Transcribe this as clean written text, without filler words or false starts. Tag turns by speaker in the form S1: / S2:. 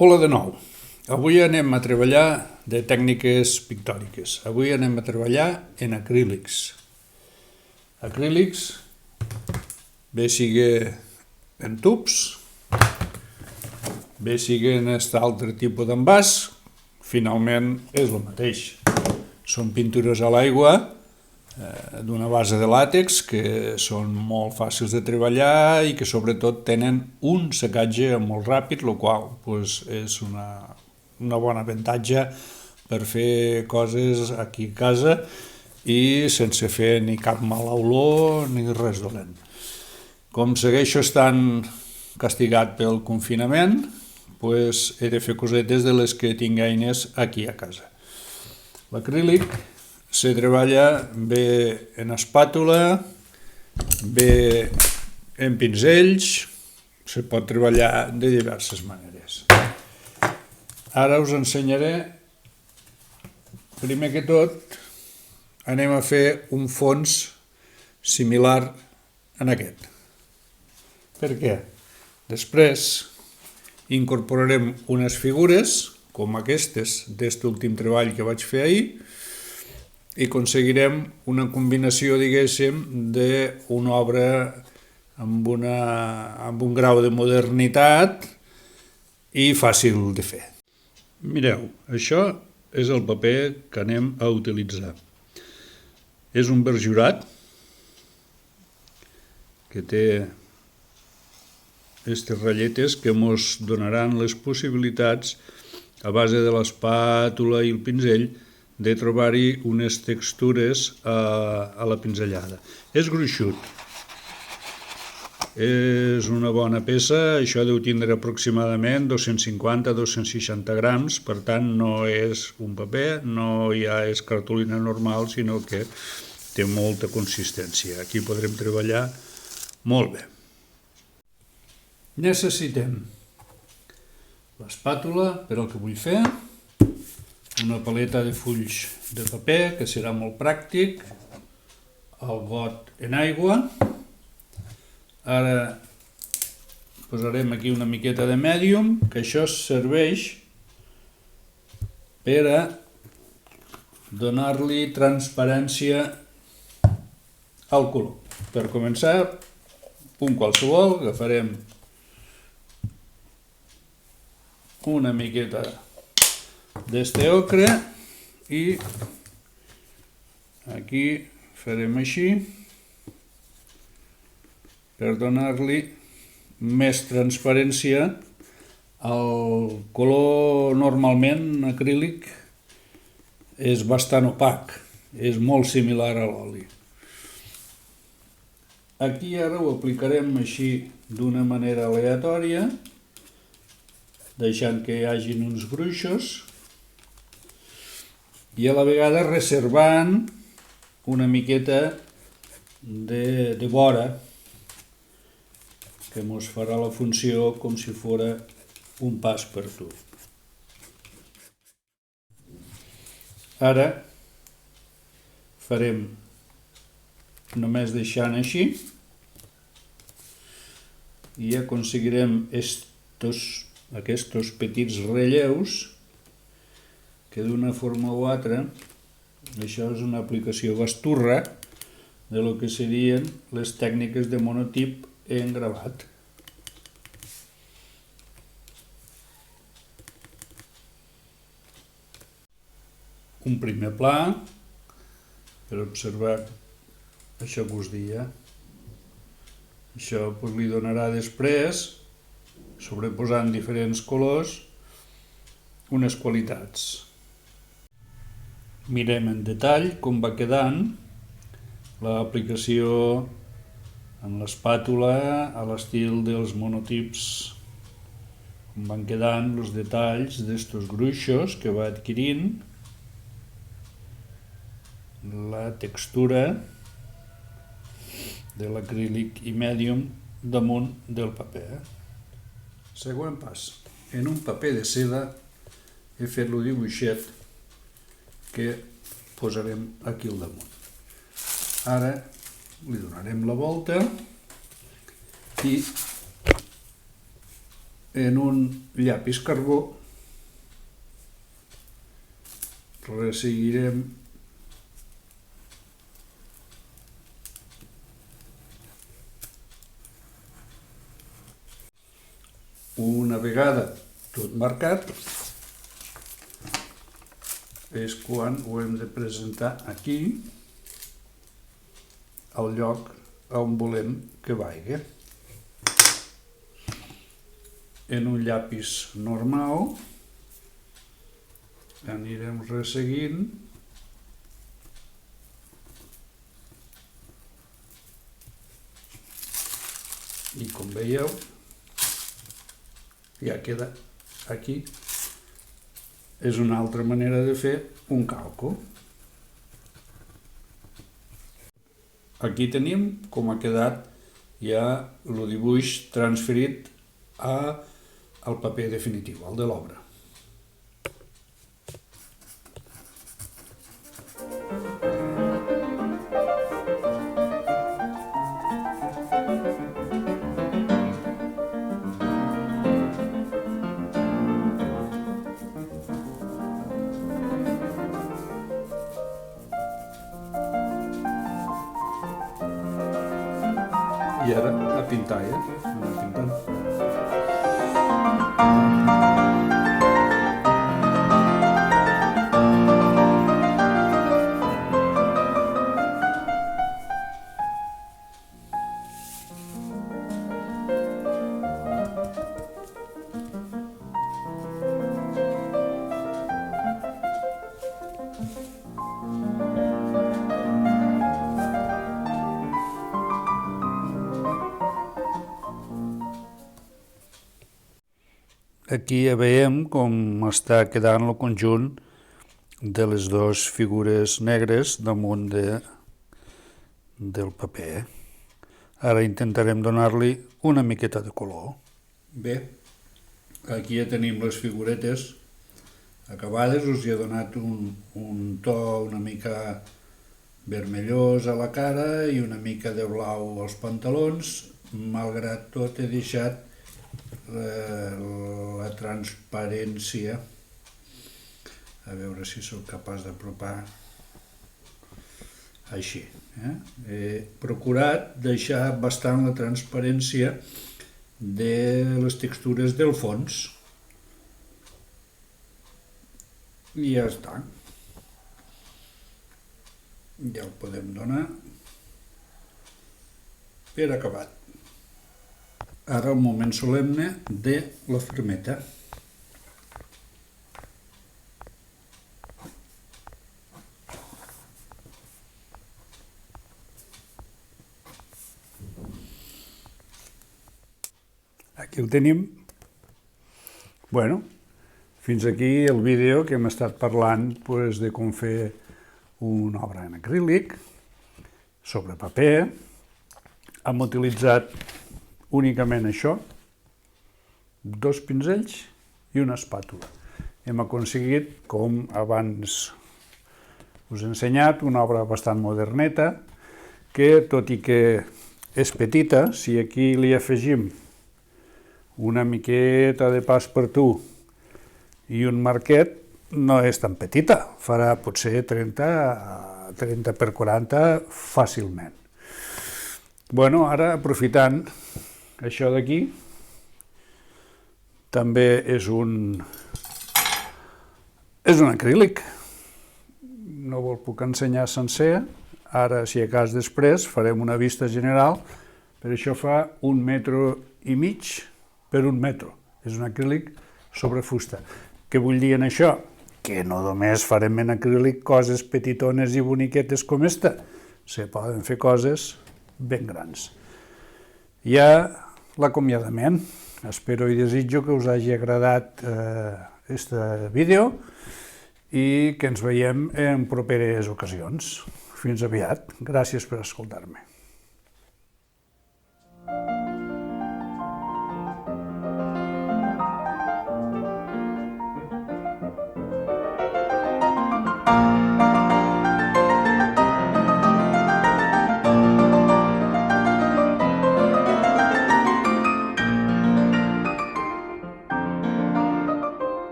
S1: Hola de nou. Avui anem a treballar de tècniques pictòriques. Avui anem a treballar en acrílics. Acrílics, bé sigui en tubs, bé sigui en aquest altre tipus d'envàs, finalment és el mateix. Són pintures a l'aigua d'una base de làtex que són molt fàcils de treballar i que sobretot tenen un secatge molt ràpid, el qual és una bona avantatge per fer coses aquí a casa i sense fer ni cap mala olor ni res dolent. Com segueixo estant castigat pel confinament, he de fer cosetes de les que tinc eines aquí a casa. L'acrílic se treballa bé en espàtula, bé en pinzells, se pot treballar de diverses maneres. Ara us ensenyaré, primer que tot, anem a fer un fons similar a aquest. Per què? Després incorporarem unes figures, com aquestes d'este últim treball que vaig fer ahir, i aconseguirem una combinació, diguéssim, d'una obra amb un grau de modernitat i fàcil de fer. Mireu, això és el paper que anem a utilitzar. És un berjurat que té aquestes ratlletes que ens donaran les possibilitats, a base de l'espàtula i el pinzell, de trobar-hi unes textures a la pinzellada. És gruixut. És una bona peça, això deu tindre aproximadament 250-260 grams, per tant no és un paper, no ja és cartolina normal, sinó que té molta consistència. Aquí podrem treballar molt bé. Necessitem l'espàtula per al que vull fer, una paleta de fulls de paper, que serà molt pràctic, el got en aigua. Ara posarem aquí una miqueta de mèdium, que això serveix per a donar-li transparència al color. Per començar, un qualsevol, agafarem una miqueta d'este ocre i aquí farem així per donar-li més transparència. El color normalment acrílic és bastant opac, és molt similar a l'oli. Aquí ara ho aplicarem així d'una manera aleatòria, deixant que hi hagin uns gruixos i a la vegada reservant una miqueta de vora que ens farà la funció com si fos un pas per tub. Ara farem només deixant així i aconseguirem aquests petits relleus que d'una forma o altra, això és una aplicació basturra de lo que serien les tècniques de monotip en gravat. Un primer pla per observar això que us deia. Això li donarà després, sobreposant diferents colors, unes qualitats. Mirem en detall com va quedant l'aplicació amb l'espàtula a l'estil dels monotips, com van quedant els detalls d'estos gruixos que va adquirint, la textura de l'acrílic i mèdium damunt del paper. Següent pas. En un paper de seda he fet el dibuixet que posarem aquí al damunt. Ara li donarem la volta i en un llapis carbó resseguirem una vegada tot marcat és quan ho hem de presentar aquí al lloc on volem que vagi. En un llapis normal anirem resseguint i com veieu ja queda aquí. És una altra manera de fer un calco. Aquí tenim com ha quedat ja el dibuix transferit al paper definitiu, al de l'obra. I ara a pintar, anar pintant. Aquí ja veiem com està quedant el conjunt de les dues figures negres damunt del paper. Ara intentarem donar-li una miqueta de color. Bé, aquí ja tenim les figuretes acabades, us hi he donat un to una mica vermellós a la cara i una mica de blau als pantalons. Malgrat tot he deixat la transparència, a veure si sóc capaç d'apropar així. He procurat deixar bastant la transparència de les textures del fons i ja està. Ja el podem donar per acabat. Ara el moment solemne de la firmeta. Aquí ho tenim. Bueno, fins aquí el vídeo que hem estat parlant de com fer una obra en acrílic sobre paper. Hem utilitzat únicament això, 2 pinzells i una espàtula. Hem aconseguit, com abans us he ensenyat, una obra bastant moderneta, que tot i que és petita, si aquí li afegim una miqueta de pas per tu i un marquet, no és tan petita, farà potser 30 per 40 fàcilment. Bueno, ara aprofitant això d'aquí, també és un acrílic. No vos puc ensenyar sencer, ara si a cas després farem una vista general, per això fa 1,5 metres per 1 metre. És un acrílic sobre fusta. Què vull dir en això? Que no només farem en acrílic coses petitones i boniquetes com esta, se poden fer coses ben grans. Ja l'acomiadament. Espero i desitjo que us hagi agradat aquest vídeo i que ens veiem en properes ocasions. Fins aviat. Gràcies per escoltar-me.